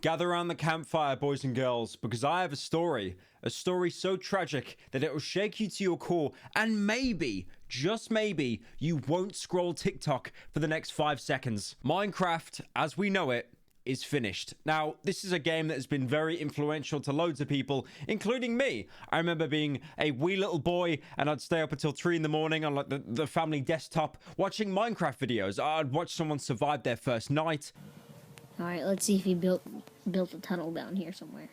Gather around the campfire, boys and girls, because I have a story so tragic that it will shake you to your core, and maybe, just maybe, you won't scroll TikTok for the next 5 seconds. Minecraft, as we know it, is finished. Now, this is a game that has been very influential to loads of people, including me. I remember being a wee little boy, and I'd stay up until 3 in the morning on like the family desktop watching Minecraft videos. I'd watch someone survive their first night. All right, let's see if he built a tunnel down here somewhere.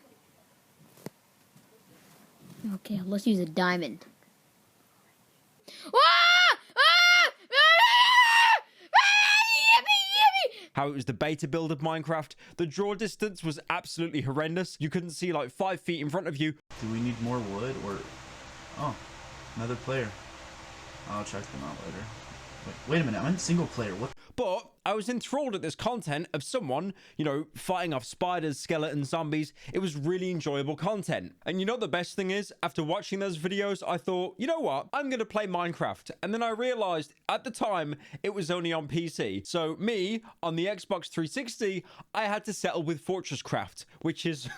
Okay, let's use a diamond. How it was the beta build of Minecraft. The draw distance was absolutely horrendous. You couldn't see like 5 feet in front of you. Do we need more wood or... Oh, another player. I'll check them out later. Wait a minute, I'm in single player. What? But I was enthralled at this content of someone, you know, fighting off spiders, skeletons, zombies. It was really enjoyable content. And you know what the best thing is? After watching those videos, I thought, you know what? I'm going to play Minecraft. And then I realized at the time it was only on PC. So me, on the Xbox 360, I had to settle with Fortress Craft, which is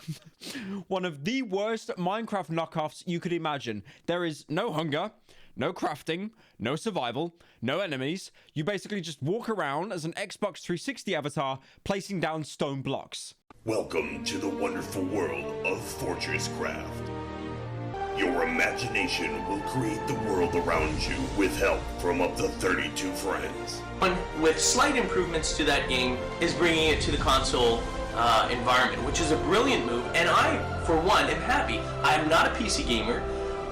one of the worst Minecraft knockoffs you could imagine. There is no hunger, no crafting, no survival, no enemies. You basically just walk around as an Xbox 360 avatar, placing down stone blocks. Welcome to the wonderful world of Fortress Craft. Your imagination will create the world around you with help from up to 32 friends. With slight improvements to that game is bringing it to the console environment, which is a brilliant move, and I, for one, am happy. I am not a PC gamer.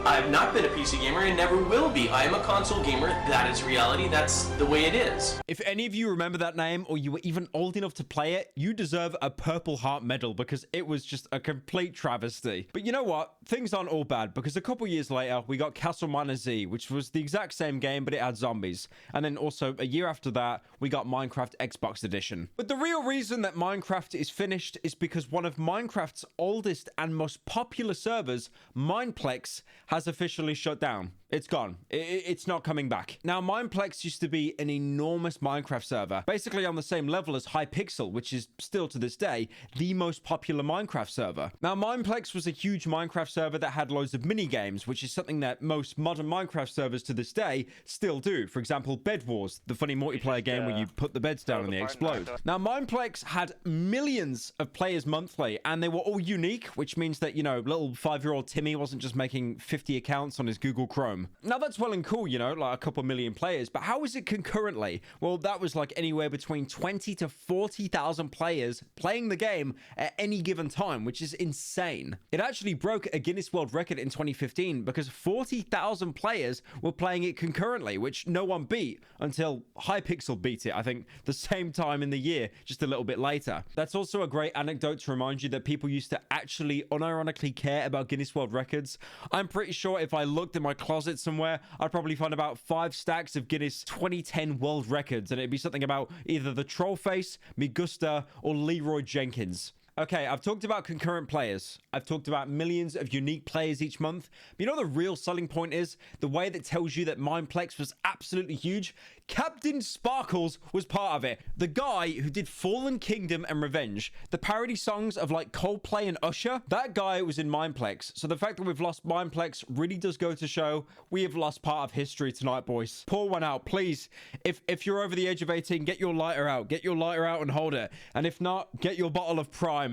I've not been a PC gamer and never will be. I am a console gamer. That is reality. That's the way it is. If any of you remember that name or you were even old enough to play it, you deserve a Purple Heart medal because it was just a complete travesty. But you know what? Things aren't all bad because a couple years later, we got Castle Miner Z, which was the exact same game, but it had zombies. And then also a year after that, we got Minecraft Xbox Edition. But the real reason that Minecraft is finished is because one of Minecraft's oldest and most popular servers, Mineplex, has officially shut down. It's gone. It's not coming back. Now, Mineplex used to be an enormous Minecraft server, basically on the same level as Hypixel, which is still to this day the most popular Minecraft server. Now, Mineplex was a huge Minecraft server that had loads of mini games, which is something that most modern Minecraft servers to this day still do. For example, Bed Wars, the funny multiplayer game where you put the beds down and they explode. Now, Mineplex had millions of players monthly, and they were all unique, which means that, you know, little 5-year-old Timmy wasn't just making 50 accounts on his Google Chrome. Now, that's well and cool, you know, like a couple million players, but how is it concurrently? Well, that was like anywhere between 20 to 40,000 players playing the game at any given time, which is insane. It actually broke a Guinness World Record in 2015 because 40,000 players were playing it concurrently, which no one beat until Hypixel beat it, I think, the same time in the year, just a little bit later. That's also a great anecdote to remind you that people used to actually unironically care about Guinness World Records. I'm pretty sure if I looked in my closet somewhere, I'd probably find about 5 stacks of Guinness 2010 world records, and it'd be something about either the Trollface, Migusta, or Leroy Jenkins. Okay, I've talked about concurrent players. I've talked about millions of unique players each month. But you know what the real selling point is? The way that tells you that Mineplex was absolutely huge? Captain Sparkles was part of it. The guy who did Fallen Kingdom and Revenge, the parody songs of like Coldplay and Usher, that guy was in Mineplex. So the fact that we've lost Mineplex really does go to show we have lost part of history tonight, boys. Pour one out, please. If you're over the age of 18, get your lighter out. Get your lighter out and hold it. And if not, get your bottle of Prime.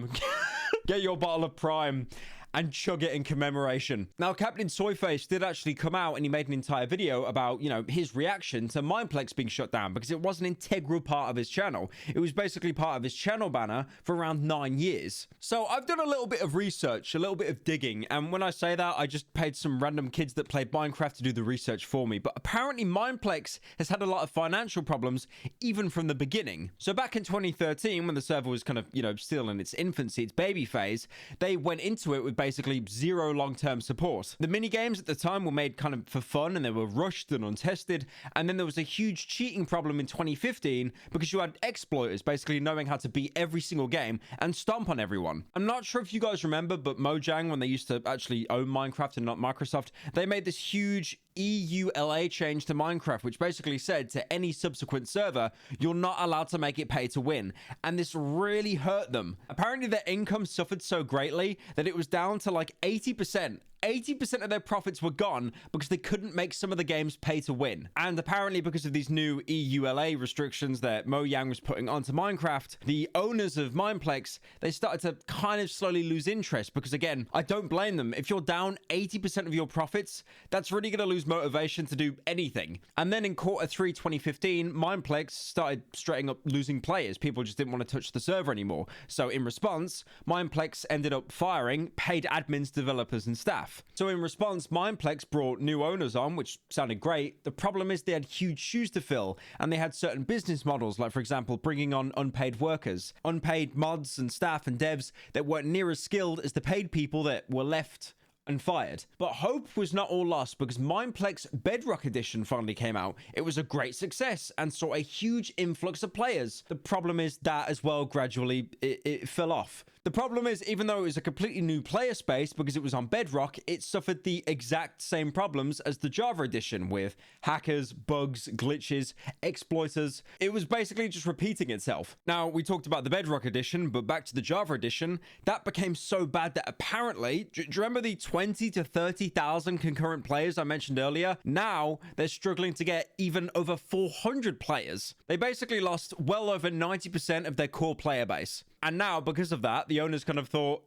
Get your bottle of Prime and chug it in commemoration. Now, Captain Soyface did actually come out and he made an entire video about, you know, his reaction to Mineplex being shut down because it was an integral part of his channel. It was basically part of his channel banner for around 9 years. So I've done a little bit of research, a little bit of digging. And when I say that, I just paid some random kids that played Minecraft to do the research for me. But apparently Mineplex has had a lot of financial problems even from the beginning. So back in 2013, when the server was kind of, you know, still in its infancy, its baby phase, they went into it with basically zero long-term support. The mini-games at the time were made kind of for fun, and they were rushed and untested, and then there was a huge cheating problem in 2015 because you had exploiters basically knowing how to beat every single game and stomp on everyone. I'm not sure if you guys remember, but Mojang, when they used to actually own Minecraft and not Microsoft, they made this huge EULA change to Minecraft, which basically said to any subsequent server, you're not allowed to make it pay to win. And this really hurt them. Apparently their income suffered so greatly that it was down to like 80%. 80% of their profits were gone because they couldn't make some of the games pay to win. And apparently because of these new EULA restrictions that Mojang was putting onto Minecraft, the owners of Mineplex, they started to kind of slowly lose interest because, again, I don't blame them. If you're down 80% of your profits, that's really going to lose motivation to do anything. And then in Q3 2015, Mineplex started straight up losing players. People just didn't want to touch the server anymore. So in response, Mineplex ended up firing paid admins, developers, and staff. So in response, Mineplex brought new owners on, which sounded great. The problem is they had huge shoes to fill, and they had certain business models, like, for example, bringing on unpaid workers, unpaid mods and staff and devs that weren't near as skilled as the paid people that were left and fired. But hope was not all lost because Mineplex Bedrock Edition finally came out. It was a great success and saw a huge influx of players. The problem is that as well gradually it fell off. The problem is, even though it was a completely new player space because it was on Bedrock, it suffered the exact same problems as the Java edition with hackers, bugs, glitches, exploiters. It was basically just repeating itself. Now, we talked about the Bedrock edition, but back to the Java edition, that became so bad that apparently, do you remember the 20 to 30,000 concurrent players I mentioned earlier? Now, they're struggling to get even over 400 players. They basically lost well over 90% of their core player base. And now, because of that, the owners kind of thought,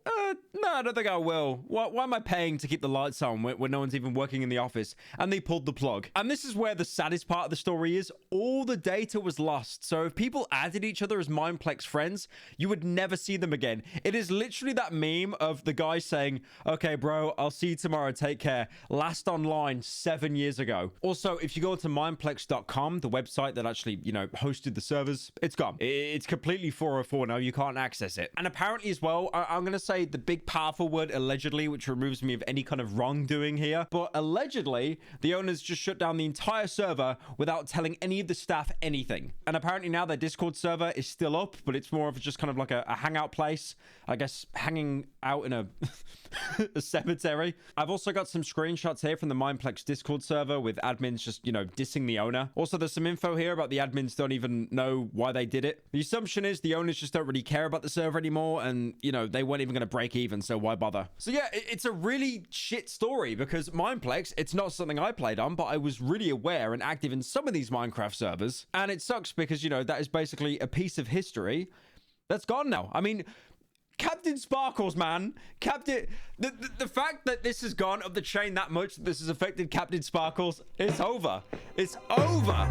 no, I don't think I will. Why am I paying to keep the lights on when no one's even working in the office? And they pulled the plug. And this is where the saddest part of the story is. All the data was lost. So if people added each other as Mineplex friends, you would never see them again. It is literally that meme of the guy saying, okay, bro, I'll see you tomorrow. Take care. Last online 7 years ago. Also, if you go to mineplex.com, the website that actually, hosted the servers, it's gone. It's completely 404 now. You can't access it. And apparently as well, I'm going to say the big powerful word allegedly, which removes me of any kind of wrongdoing here, but allegedly the owners just shut down the entire server without telling any of the staff anything. And apparently now their Discord server is still up, but it's more of just kind of like a hangout place, I guess, hanging out in a a cemetery. I've also got some screenshots here from the Mineplex Discord server with admins just, dissing the owner. Also, there's some info here about the admins don't even know why they did it. The assumption is the owners just don't really care about the server anymore, and, they weren't even going to break even, so why bother? So yeah, it's a really shit story because Mineplex, it's not something I played on, but I was really aware and active in some of these Minecraft servers, and it sucks because, that is basically a piece of history that's gone now. I mean, Captain Sparkles, man. The fact that this has gone up the chain that much, that this has affected Captain Sparkles, it's over. It's over.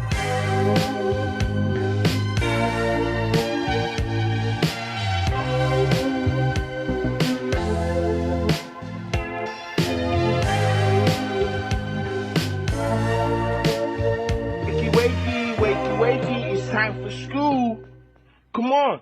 Wakey, wakey, wakey, it's time for school. Come on.